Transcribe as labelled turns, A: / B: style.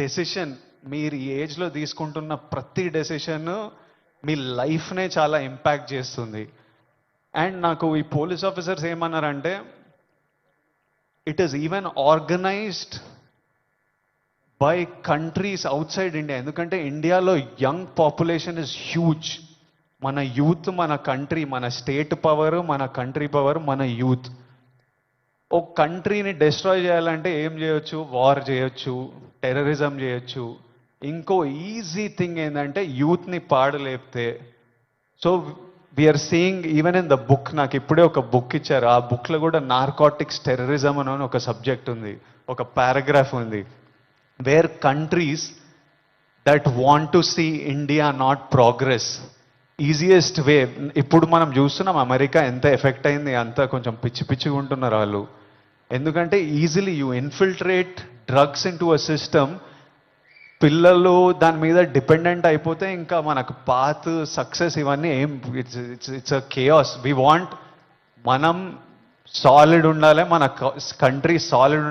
A: Decision మీరు ఈ ఏజ్లో తీసుకుంటున్న ప్రతి డెసిషన్ మీ లైఫ్నే చాలా ఇంపాక్ట్ చేస్తుంది. అండ్ నాకు ఈ పోలీస్ ఆఫీసర్స్ ఏమన్నారంటే, it is even organised by countries out side India. ఎందుకంటే ఇండియాలో యంగ్ పాపులేషన్ ఇస్ హ్యూజ్. మన యూత్, మన కంట్రీ, మన స్టేట్ పవర్, మన కంట్రీ పవర్, మన యూత్. ఒక కంట్రీని డిస్ట్రాయ్ చేయాలంటే ఏం చేయొచ్చు? వార్ చేయొచ్చు, టెర్రరిజం చేయొచ్చు. ఇంకో ఈజీ థింగ్ ఏంటంటే యూత్ని పాడలేపితే. So we are seeing even in the book, నాకు ఇప్పుడే ఒక బుక్ ఇచ్చారు, ఆ బుక్లో కూడా నార్కోటిక్స్ టెర్రరిజం అని ఒక సబ్జెక్ట్ ఉంది, ఒక పారాగ్రాఫ్ ఉంది. Where countries that want to see India not progress, easiest way. ఇప్పుడు మనం చూస్తున్నాం అమెరికా ఎంత ఎఫెక్ట్ అయింది, అంతా కొంచెం పిచ్చి పిచ్చిగా ఉంటున్నారు వాళ్ళు. ఎందుకంటే easily you infiltrate drugs in to a system. పిల్లలు దాని మీద డిపెండెంట్ అయిపోతే ఇంకా మనకు పాత్ సక్సెస్ ఇవన్నీ ఏం, it's a chaos. We want మనం సాలిడ్ ఉండాలి, మన కంట్రీ సాలిడ్